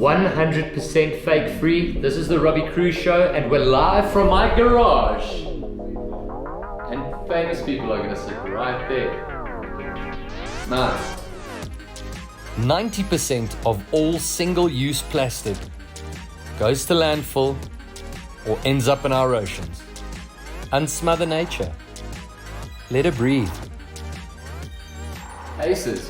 100% fake free. This is the Robbie Kruse Show, and we're live from my garage. And famous people are gonna sit right there. Nice. 90% of all single-use plastic goes to landfill or ends up in our oceans. UNsmother Nature. Let her breathe. Aces.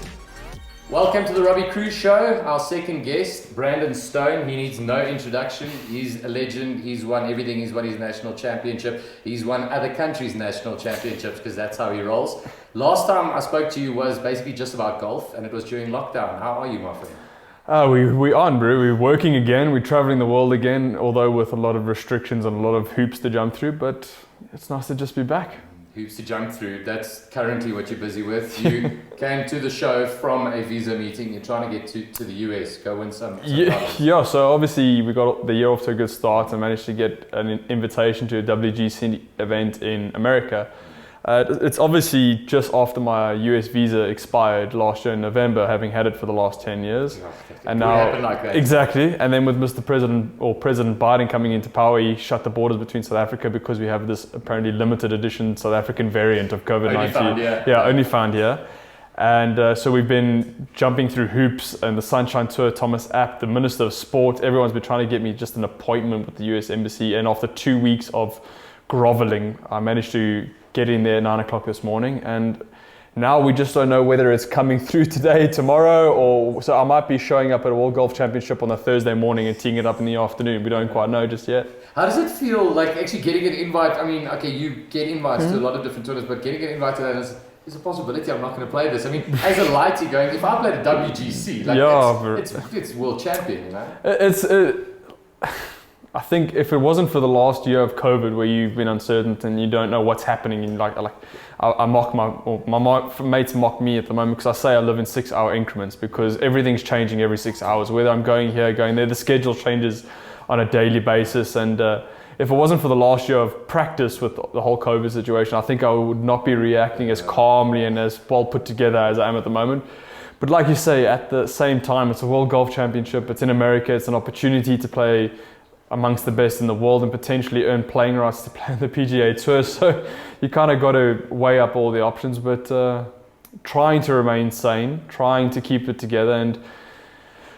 Welcome to the Robbie Kruse Show. Our second guest, Brandon Stone. He needs no introduction. He's a legend. He's won everything. He's won his national championship. He's won other countries' national championships because that's how he rolls. Last time I spoke to you was basically just about golf, and it was during lockdown. How are you, my friend? We're on, bro. We're working again. We're traveling the world again, although with a lot of restrictions and a lot of hoops to jump through, but it's nice to just be back. Hoops to jump through, that's currently what you're busy with. You came to the show from a visa meeting. You're trying to get to the US, go win some yeah, so obviously we got the year off to a good start and managed to get an invitation to a WGC event in America. It's obviously just after my US visa expired last year in November, having had it for the last 10 years. And now, like that. Exactly, and then with Mr. President or President Biden coming into power, he shut the borders between South Africa because we have this apparently limited edition South African variant of COVID-19. Only found here. And so we've been jumping through hoops and the Sunshine Tour, Thomas App, the Minister of Sport, everyone's been trying to get me just an appointment with the US Embassy. And after 2 weeks of groveling, I managed to get in there at 9 o'clock this morning, and now we just don't know whether it's coming through today, tomorrow, or so I might be showing up at a World Golf Championship on a Thursday morning and teeing it up in the afternoon. We don't quite know just yet. How does it feel like actually getting an invite? I mean, okay, you get invites to a lot of different tournaments, but getting an invite to that is a possibility I'm not going to play this. I mean, as a lighty going, if I played a WGC, like it's world champion, you know? I think if it wasn't for the last year of COVID, where you've been uncertain and you don't know what's happening, and I mock my mates mock me at the moment because I say I live in 6 hour increments because everything's changing every 6 hours. Whether I'm going here, going there, the schedule changes on a daily basis. And if it wasn't for the last year of practice with the whole COVID situation, I think I would not be reacting as calmly and as well put together as I am at the moment. But like you say, at the same time, it's a World Golf Championship. It's in America. It's an opportunity to play amongst the best in the world and potentially earn playing rights to play on the PGA Tour. So you kind of got to weigh up all the options, but trying to remain sane, trying to keep it together, and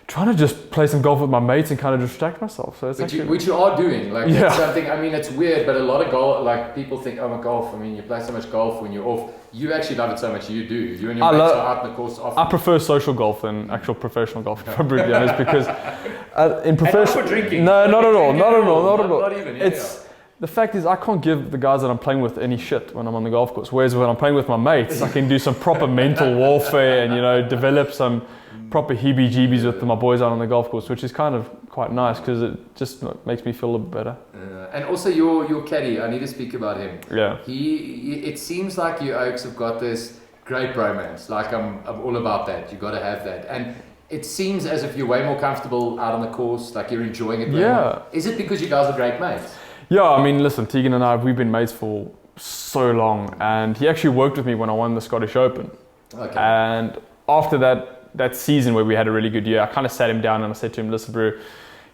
trying to just play some golf with my mates and kind of distract myself. So it's which you are doing. It's something, I mean, it's weird, but a lot of golf, like people think, oh, golf, I mean, you play so much golf when you're off. You actually love it so much, you do. You and your mates are out in the course often. I prefer social golf than actual professional golf, if I'm brutally honest, because in professional... And not for drinking. No, not at all, not at all. Not even, The fact is, I can't give the guys that I'm playing with any shit when I'm on the golf course. Whereas when I'm playing with my mates, I can do some proper mental warfare and, you know, develop some proper heebie-jeebies with my boys out on the golf course, which is kind of quite nice because it just makes me feel a little bit better. And also your caddy, I need to speak about him. Yeah. It seems like you Oaks have got this great bromance. Like I'm all about that. You got to have that. And it seems as if you're way more comfortable out on the course, like you're enjoying it. Yeah. Is it because you guys are great mates? Yeah, I mean, listen, Tegan and I, we've been mates for so long, and he actually worked with me when I won the Scottish Open. Okay. And after that season where we had a really good year, I kind of sat him down and I said to him, listen, bro,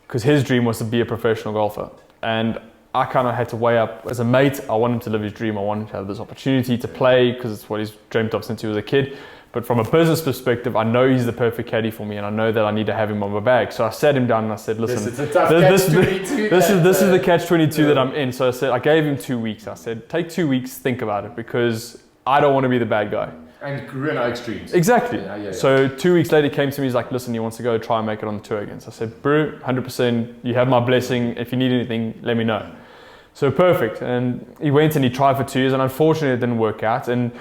because his dream was to be a professional golfer. And I kind of had to weigh up, as a mate, I want him to live his dream. I want him to have this opportunity to play because it's what he's dreamt of since he was a kid. But from a business perspective, I know he's the perfect caddy for me, and I know that I need to have him on my bag. So I sat him down and I said, listen, this is a tough catch-22. This is the catch-22 that I'm in. So I gave him 2 weeks. I said, take 2 weeks, think about it, because I don't want to be the bad guy. And grew in our extremes. Exactly. Yeah. So 2 weeks later, he came to me, he's like, listen, he wants to go try and make it on the tour again. So I said, bro, 100%, you have my blessing. If you need anything, let me know. So perfect. And he went and he tried for 2 years, and unfortunately it didn't work out. And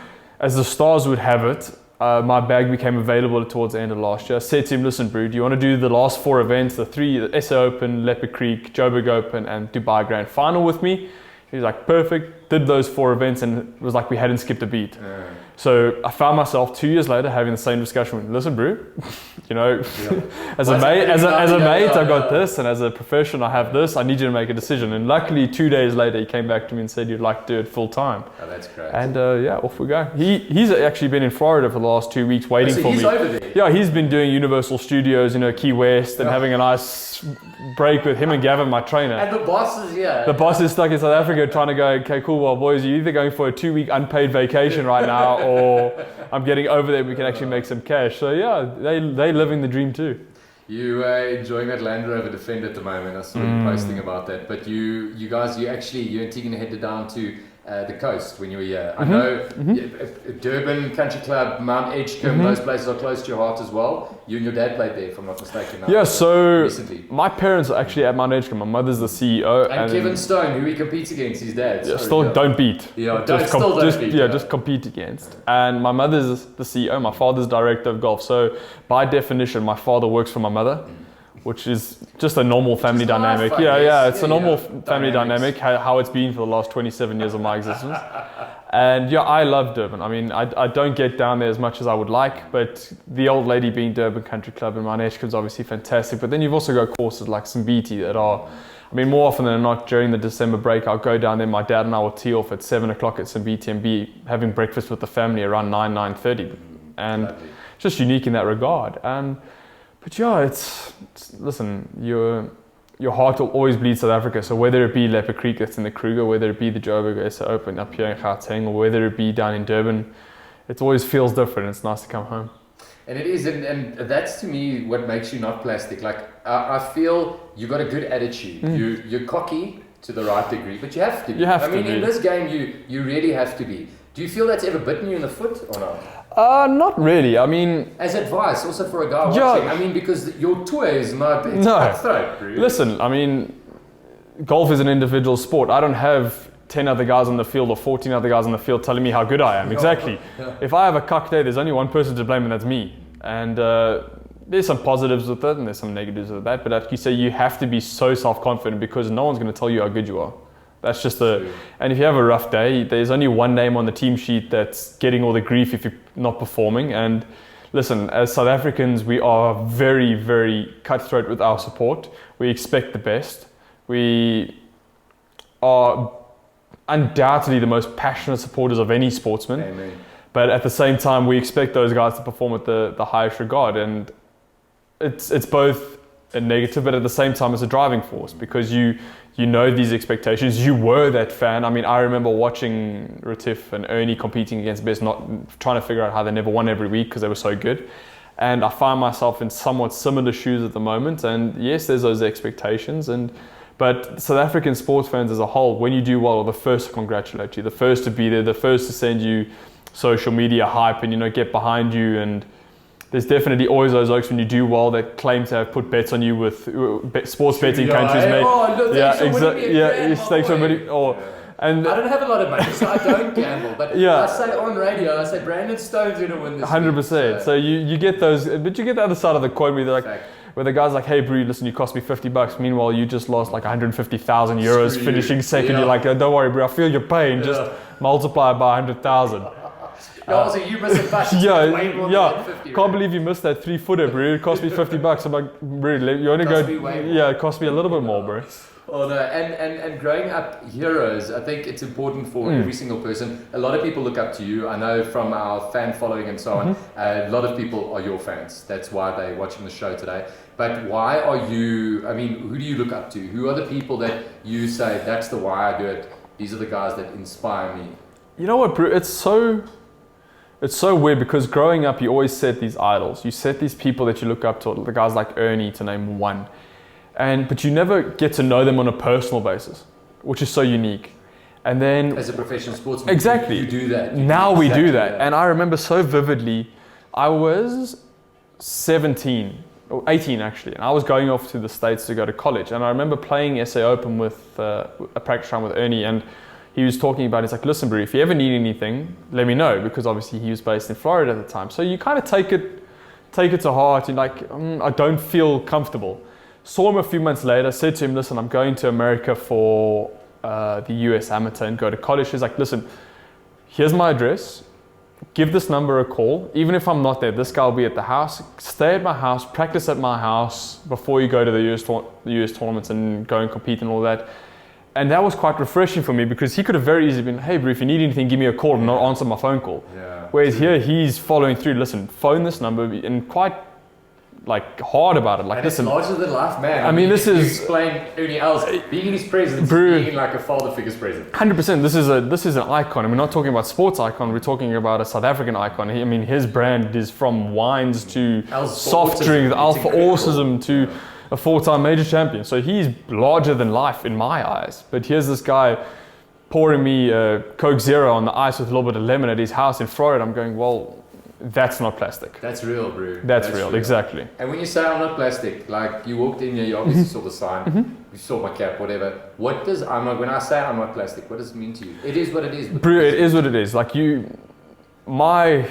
as the stars would have it, my bag became available towards the end of last year. I said to him, listen, bro, do you want to do the last 4 events, the SA Open, Leopard Creek, Joburg Open, and Dubai Grand Final with me? He's like, perfect. did those 4 events and it was like we hadn't skipped a beat. So I found myself 2 years later having the same discussion with, listen, bro, you know, as a mate, I've got this, and as a profession, I have this. I need you to make a decision. And luckily, 2 days later, he came back to me and said, you'd like to do it full time. Oh, that's great. And yeah, off we go. He's actually been in Florida for the last 2 weeks waiting for me. He's over there. Yeah, he's been doing Universal Studios, you know, Key West, and having a nice break with him and Gavin, my trainer. And the boss is here. The boss is stuck in South Africa trying to go, okay, cool, well, boys, you're either going for a 2-week unpaid vacation right now, or I'm getting over there, we can actually make some cash. So yeah, they living the dream too. You enjoying that Land Rover Defender at the moment. I saw you posting about that. But you guys, you and Tegan headed down to the coast when you were here. I know Durban Country Club, Mount Edgecombe, those places are close to your heart as well. You and your dad played there, if I'm not mistaken. Yeah, so recently. My parents are actually at Mount Edgecombe. My mother's the CEO. And Kevin Stone, who he competes against, his dad. Yeah, don't beat. Yeah, don't beat. Yeah, just compete against. And my mother's the CEO, my father's director of golf. So by definition, my father works for my mother. Which is just a normal family dynamic. It's a normal family dynamic, how it's been for the last 27 years of my existence. And yeah, I love Durban. I mean, I don't get down there as much as I would like, but the old lady being Durban Country Club and Mount Edgecombe is obviously fantastic. But then you've also got courses like Simbiti that are, I mean, more often than not during the December break, I'll go down there, my dad and I will tee off at 7 o'clock at Simbiti and be having breakfast with the family around 9:30. And it's just unique in that regard. But yeah, it's listen, your heart will always bleed South Africa. So whether it be Leopard Creek that's in the Kruger, whether it be the Joburg SA Open up here in Gauteng, or whether it be down in Durban, it always feels different. It's nice to come home. And it is, and that's to me what makes you not plastic. Like I feel you got a good attitude. You're cocky to the right degree, but you have to be. In this game, you really have to be. Do you feel that's ever bitten you in the foot or not? Not really. I mean, as advice, also for a guy watching. I mean, because your tour is not. It's cutthroat, really. Listen, I mean, golf is an individual sport. I don't have 10 other guys on the field or 14 other guys on the field telling me how good I am. Exactly. If I have a cuck day, there's only one person to blame, and that's me. And there's some positives with it, and there's some negatives with that. But like you say, you have to be so self-confident because no one's going to tell you how good you are. That's just and if you have a rough day, there's only one name on the team sheet that's getting all the grief if you're not performing. And listen, as South Africans, we are very, very cutthroat with our support. We expect the best. We are undoubtedly the most passionate supporters of any sportsman. Amen. But at the same time, we expect those guys to perform at the highest regard. And it's both a negative, but at the same time, it's a driving force because you know these expectations. You were that fan. I mean, I remember watching Retief and Ernie competing against best, not trying to figure out how they never won every week because they were so good. And I find myself in somewhat similar shoes at the moment. And yes, there's those expectations. But South African sports fans as a whole, when you do well, are the first to congratulate you, the first to be there, the first to send you social media hype and, get behind you. And there's definitely always those oaks when you do well that claim to have put bets on you with sports betting countries. Thanks so many. I don't have a lot of money, so I don't gamble. But I say on radio, I say Brandon Stone's going to win this 100%. So you get those, but you get the other side of the coin where they're like, where the guy's like, hey, bro, listen, you cost me $50. Meanwhile, you just lost like 150,000 euros finishing second. You're like, don't worry, bro, I feel your pain. Just multiply it by 100,000. So you missed a buck. Can't believe you missed that 3-footer, bro. It cost me $50. I'm like, bro, you only it cost me a little bit more, bro. Oh no, and growing up heroes, I think it's important for every single person. A lot of people look up to you. I know from our fan following and so on, a lot of people are your fans. That's why they're watching the show today. But why are you, who do you look up to? Who are the people that you say, that's the why I do it? These are the guys that inspire me. You know what, bro? It's so weird because growing up, you always set these idols. You set these people that you look up to, the guys like Ernie, to name one. But you never get to know them on a personal basis, which is so unique. And then, as a professional sportsman, you do that. We do that. And I remember so vividly, I was 17, or 18 actually, and I was going off to the States to go to college. And I remember playing SA Open with a practice round with Ernie, and he was talking about, he's like, listen, bro, if you ever need anything, let me know, because obviously he was based in Florida at the time. So you kind of take it to heart. You're like, I don't feel comfortable. Saw him a few months later, said to him, listen, I'm going to America for the US amateur and go to college. She's like, listen, here's my address. Give this number a call. Even if I'm not there, this guy will be at the house. Stay at my house, practice at my house before you go to the US tournaments and go and compete and all that. And that was quite refreshing for me because he could have very easily been, hey bro, if you need anything, give me a call and not answer my phone call. Yeah. Whereas here, he's following through. Listen, phone this number and quite like hard about it. Like, and listen, it's larger than life, man. I mean, this you is explain everything else. Being in his presence, bro, being like a father figure's presence. 100%. This is an icon. And we're not talking about sports icon. We're talking about a South African icon. I mean, his brand is from wines to soft drinks, Alpha Autism to a 4-time major champion. So he's larger than life in my eyes. But here's this guy pouring me Coke Zero on the ice with a little bit of lemon at his house in Florida. I'm going, well, that's not plastic. That's real, bro. That's real, exactly. And when you say I'm not plastic, like you walked in here, you obviously saw the sign, you saw my cap, whatever. What does when I say I'm not plastic, what does it mean to you? It is what it is. Bro, it is what it is. Like my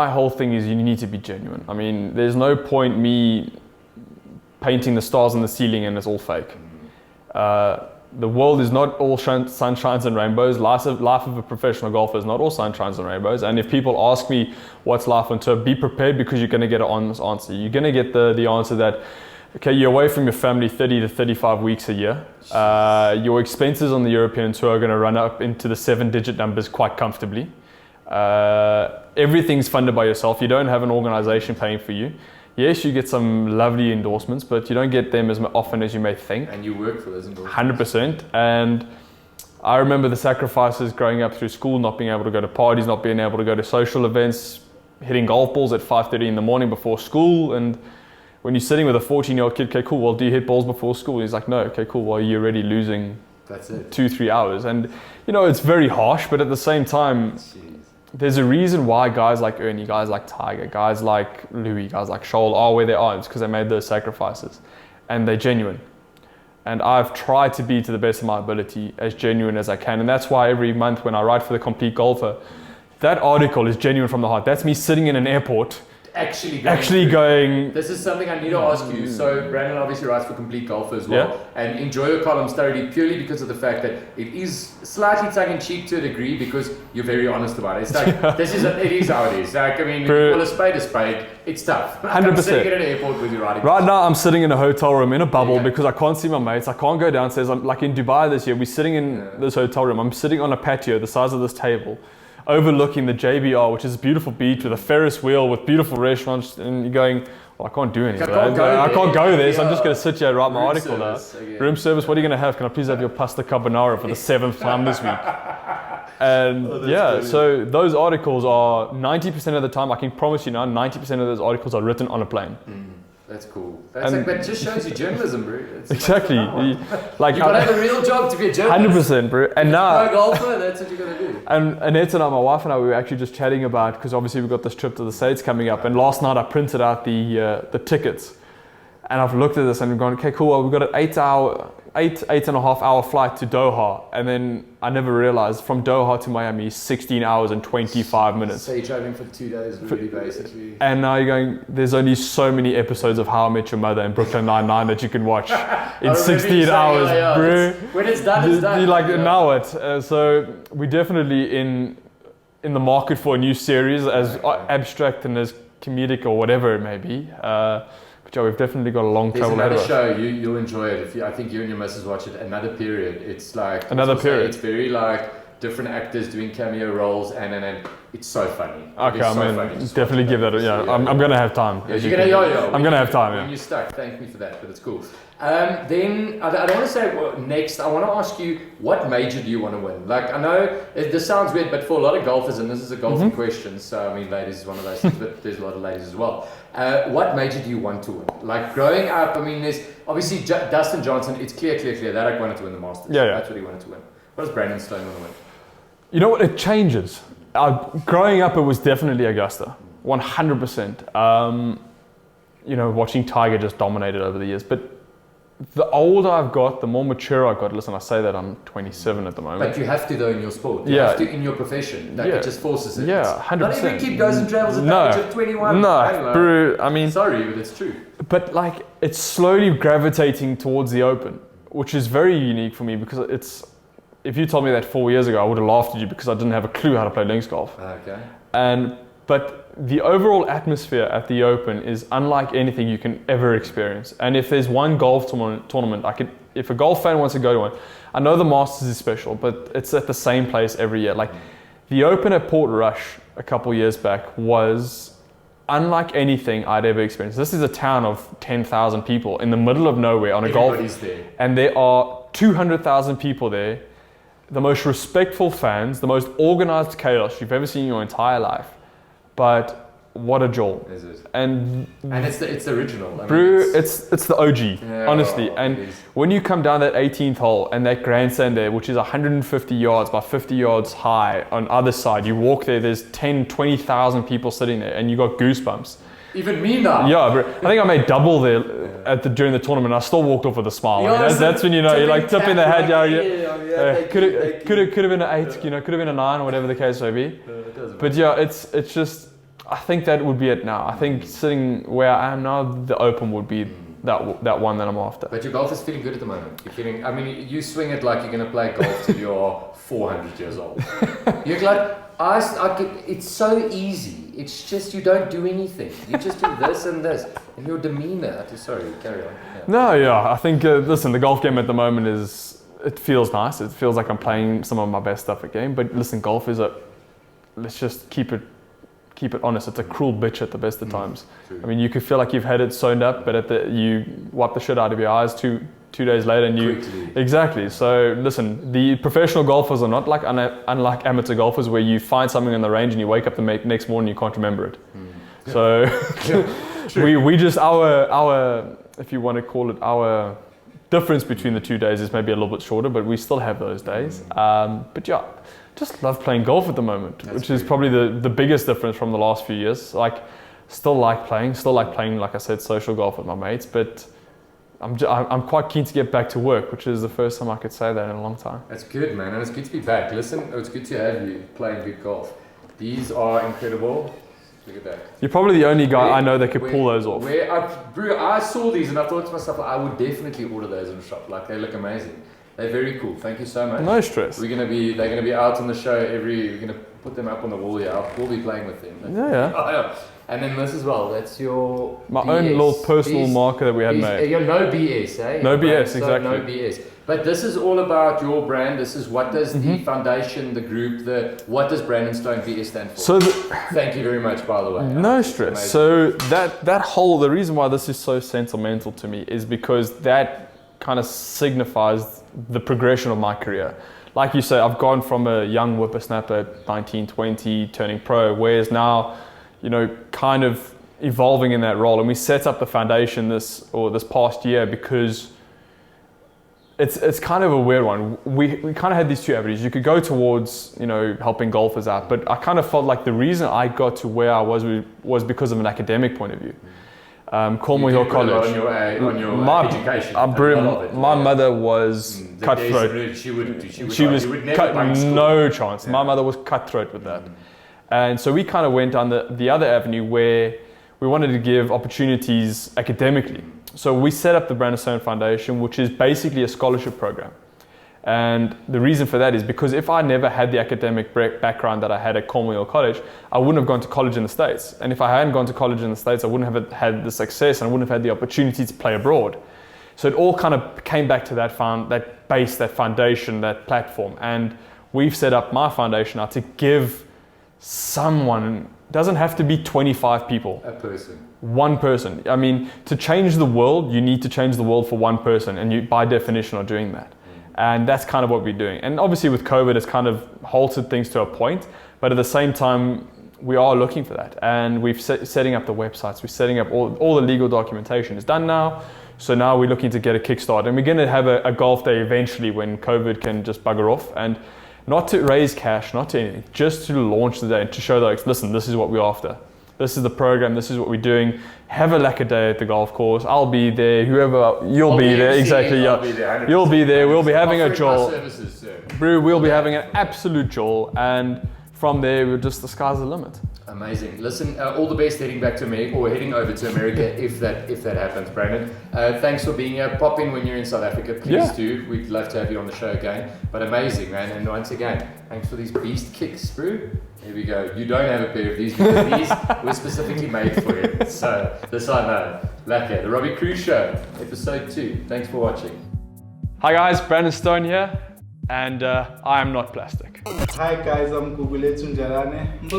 whole thing is you need to be genuine. I mean, there's no point me painting the stars on the ceiling and it's all fake. The world is not all sunshines and rainbows. Life of a professional golfer is not all sunshines and rainbows. And if people ask me what's life on tour, be prepared because you're going to get an honest answer. You're going to get the answer that, okay, you're away from your family 30 to 35 weeks a year. Your expenses on the European tour are going to run up into the 7-digit numbers quite comfortably. Everything's funded by yourself. You don't have an organization paying for you. Yes, you get some lovely endorsements, but you don't get them as often as you may think. And you work for those endorsements. 100%. And I remember the sacrifices growing up through school, not being able to go to parties, not being able to go to social events, hitting golf balls at 5:30 in the morning before school. And when you're sitting with a 14-year-old kid, okay, cool, well, do you hit balls before school? He's like, no, okay, cool, well, you're already losing 2-3 hours. And, you know, it's very harsh, but at the same time, there's a reason why guys like Ernie, guys like Tiger, guys like Louis, guys like Shoal are where they are. It's because they made those sacrifices and they're genuine. And I've tried to be, to the best of my ability, as genuine as I can. And that's why every month when I write for The Complete Golfer, that article is genuine from the heart. That's me sitting in an airport actually going. This is something I need to ask you. So Brandon obviously writes for Complete Golfer as well, and enjoy your columns thoroughly purely because of the fact that it is slightly tongue-in-cheek to a degree because you're very honest about it. It's like it is how it is. Like, I mean, call a spade. It's tough. 100%. I'm sitting at an airport with you writing. Right now, I'm sitting in a hotel room in a bubble because I can't see my mates. I can't go downstairs. I'm like in Dubai this year. We're sitting in this hotel room. I'm sitting on a patio the size of this table, overlooking the JBR, which is a beautiful beach with a Ferris wheel with beautiful restaurants, and you're going, well, I can't do anything. I can't go there, so I'm just going to sit here and write my article now. Room service, what are you going to have? Can I please have your pasta carbonara for the 7th time this week? And so those articles are 90% of the time, I can promise you now, 90% of those articles are written on a plane. That's cool. That just shows you journalism, bro. Exactly. You gotta have a real job to be a journalist. 100%, bro. And now, pro golfer, that's what you gotta do. And Annette and I, my wife and I, we were actually just chatting about, because obviously we've got this trip to the States coming up. And last night I printed out the tickets, and I've looked at this and gone, okay, cool. Well, we've got an 8.5 hour flight to Doha, and then I never realized from Doha to Miami 16 hours and 25 minutes. So you're traveling for 2 days, really, basically. And now you're going, there's only so many episodes of How I Met Your Mother and Brooklyn Nine-Nine that you can watch in 16 hours, bro. When it's done, it's done. You're like, now what? So we're definitely in the market for a new series, as abstract and as comedic or whatever it may be. But yeah, we've definitely got a long travel ahead of us. There's another show, you'll enjoy it. I think you and your missus watch it, Another Period. It's like... Another Period. It's very like different actors doing cameo roles, and it's so funny. Okay, definitely give that I'm going to have time. Yeah, I'm going to have time, When you're stuck, thank me for that, but it's cool. Then, I don't want to say next, I want to ask you, what major do you want to win? Like, I know this sounds weird, but for a lot of golfers, and this is a golfing question, so I mean, ladies is one of those things, but there's a lot of ladies as well. What major do you want to win? Like, growing up, I mean, there's obviously Dustin Johnson, it's clear that I wanted to win the Masters. Yeah. That's what he wanted to win. What does Brandon Stone want to win? You know what? It changes. Growing up, it was definitely Augusta, 100%. Watching Tiger just dominated over the years, but the older I've got, the more mature I've got. Listen, I say that I'm 27 at the moment. But you have to though in your sport. You have to in your profession. It just forces it. Yeah, 100%. Not every kid goes and travels at the age of 21. No, bro, I mean... Sorry, but it's true. But like, it's slowly gravitating towards the Open, which is very unique for me because if you told me that 4 years ago, I would have laughed at you because I didn't have a clue how to play links golf. Okay. But the overall atmosphere at the Open is unlike anything you can ever experience. And if there's one golf tournament, if a golf fan wants to go to one, I know the Masters is special, but it's at the same place every year. Like the Open at Portrush a couple years back was unlike anything I'd ever experienced. This is a town of 10,000 people in the middle of nowhere on a Everybody's golf, there. and there are 200,000 people there. The most respectful fans, the most organized chaos you've ever seen in your entire life. But what a jewel. Is it? And it's the original. it's the OG, Yeah, honestly. it And is. when you come down that 18th hole and that grandstand there, which is 150 yards by 50 yards high on either side, you walk there, there's 10, 20,000 people sitting there and you got goosebumps. Even me now. Yeah, bro. I think I made double there during the tournament. I still walked off with a smile. I mean, that's when you know you're like tipping the hat. Could have been an 8, could have been a 9 or whatever the case may be. But yeah, it's just. I think that would be it now. I think sitting where I am now, the Open would be that one that I'm after. But your golf is feeling good at the moment. You're feeling. I mean, you swing it like you're going to play golf till you're 400 years old. You're like, it's so easy. It's just you don't do anything. You just do this and this, and your demeanor. Sorry, carry on. Yeah. No, yeah. I think listen, the golf game at the moment it feels nice. It feels like I'm playing some of my best stuff at game. But listen, golf is let's just keep it honest. It's a cruel bitch at the best of times. True. I mean, you could feel like you've had it sewn up, but you wipe the shit out of your eyes two days later, and Quickly. Exactly. So listen, the professional golfers are not like unlike amateur golfers, where you find something in the range and you wake up the next morning and you can't remember it. So we just our if you want to call it, our difference between the 2 days is maybe a little bit shorter, but we still have those days. But yeah. Just love playing golf at the moment, which is probably the biggest difference from the last few years. Like, still like playing, like I said, social golf with my mates, but I'm quite keen to get back to work, which is the first time I could say that in a long time. That's good, man, and it's good to be back. Listen, it's good to have you playing good golf. These are incredible. Look at that. You're probably the only guy I know that could pull those off. I saw these and I thought to myself, I would definitely order those in the shop. Like, they look amazing. They're very cool. Thank you so much. No stress. They're gonna be out on the show we're gonna put them up on the wall here. We'll be playing with them. Yeah. Oh, yeah. And then this as well. That's your my BS. own little personal marker that we had made. You're no BS, eh? No BS, exactly. No BS. But this is all about your brand. This is what does the foundation, the group, what does Brandon Stone BS stand for? So thank you very much, by the way. No stress. So the reason why this is so sentimental to me is because that kind of signifies the progression of my career. Like you say, I've gone from a young whippersnapper at 19, 20, turning pro, whereas now, kind of evolving in that role. And we set up the foundation this past year because it's kind of a weird one. We kind of had these two avenues. You could go towards, helping golfers out, but I kind of felt like the reason I got to where I was because of an academic point of view. Cornwall Hill College. On your education. My mother was cutthroat. She would never cut, punch school. no chance. Yeah. My mother was cutthroat with that. And so we kind of went down the other avenue where we wanted to give opportunities academically. So we set up the Brandon Stone Foundation, which is basically a scholarship program. And the reason for that is because if I never had the academic background that I had at Cornwall Hill College, I wouldn't have gone to college in the States. And if I hadn't gone to college in the States, I wouldn't have had the success and I wouldn't have had the opportunity to play abroad. So it all kind of came back to that base, that foundation, that platform. And we've set up my foundation now to give someone, doesn't have to be 25 people. A person. One person. I mean, to change the world, you need to change the world for one person. And you, by definition, are doing that. And that's kind of what we're doing. And obviously with COVID, it's kind of halted things to a point. But at the same time, we are looking for that. And we're setting up the websites. We're setting up all the legal documentation is done now. So now we're looking to get a kickstart. And we're going to have a golf day eventually when COVID can just bugger off. And not to raise cash, not to anything, just to launch the day and to show that, listen, this is what we're after. This is the program. This is what we're doing. Have a lacquer day at the golf course. I'll be there. You'll be there. Exactly. Yeah. You'll be there. We'll be having a jolt. We'll be having an absolute jolt. And from there, the sky's the limit. Amazing. Listen, all the best heading back to America, or heading over to America if that happens, Brandon. Thanks for being here. Pop in when you're in South Africa, please do. We'd love to have you on the show again. But amazing, man. And once again, thanks for these beast kicks, bro. Here we go. You don't have a pair of these because these were specifically made for you. So this I know. Lekker. The Robbie Kruse Show, episode 2. Thanks for watching. Hi guys, Brandon Stone here, and I am not plastic. Hi guys, I'm Gugulethu Njalane.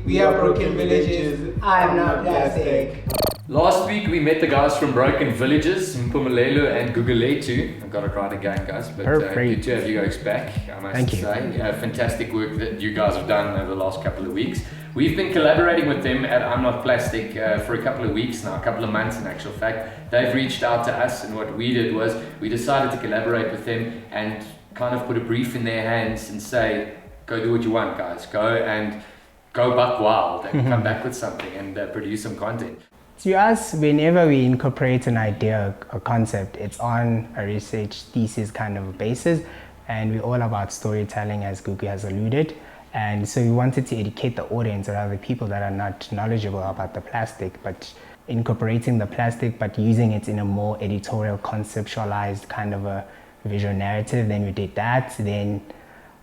We are Broken Villages. I'm not plastic. Last week we met the guys from Broken Villages, Mpumelelo and Gugulethu. I got it right again, guys, but good to have you guys back, I must say. Fantastic work that you guys have done over the last couple of weeks. We've been collaborating with them at I'm Not Plastic for a couple of weeks now, a couple of months in actual fact. They've reached out to us, and what we did was we decided to collaborate with them and kind of put a brief in their hands and say, go do what you want, guys. Go buck wild and come back with something and produce some content. To us, whenever we incorporate an idea or concept, it's on a research thesis kind of basis, and we're all about storytelling, as Gugu has alluded. And so we wanted to educate the audience or other people that are not knowledgeable about the plastic, but incorporating the plastic, but using it in a more editorial, conceptualized kind of a visual narrative. Then we did that. Then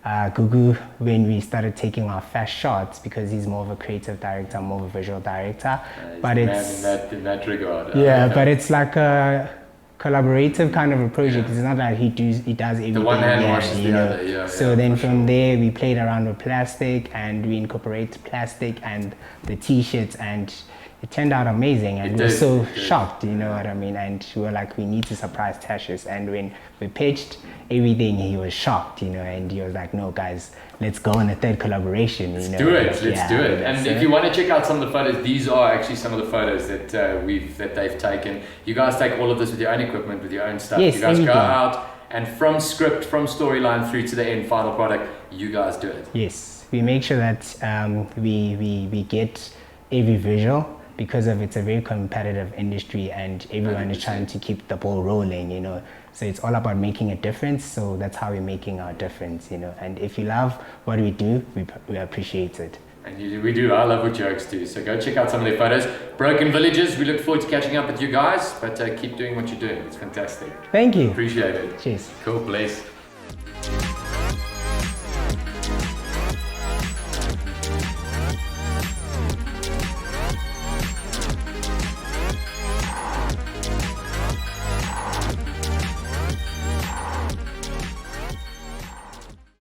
Gugu, when we started taking our fast shots, because he's more of a creative director, more of a visual director. But it's in that regard. But it's like a collaborative kind of a project. It's not like he does everything. The one hand washes the other. So then from there we played around with plastic, and we incorporated plastic and the t-shirts, and it turned out amazing, and we were so shocked, you know what I mean? And we were like, we need to surprise Tashius. And when we pitched everything, he was shocked, you know, and he was like, no guys, let's go on a third collaboration. Let's do it. And if you want to check out some of the photos, these are actually some of the photos that they've taken. You guys take all of this with your own equipment, with your own stuff. Yes, you guys go out, and from script, from storyline through to the end final product, you guys do it. Yes, we make sure that we get every visual, because of it's a very competitive industry and everyone is trying to keep the ball rolling, you know. So it's all about making a difference. So that's how we're making our difference, you know. And if you love what we do, we appreciate it. And we do. I love what jokes do. So go check out some of their photos. Broken Villages. We look forward to catching up with you guys, but keep doing what you're doing. It's fantastic. Thank you. Appreciate it. Cheers. Cool. Bless.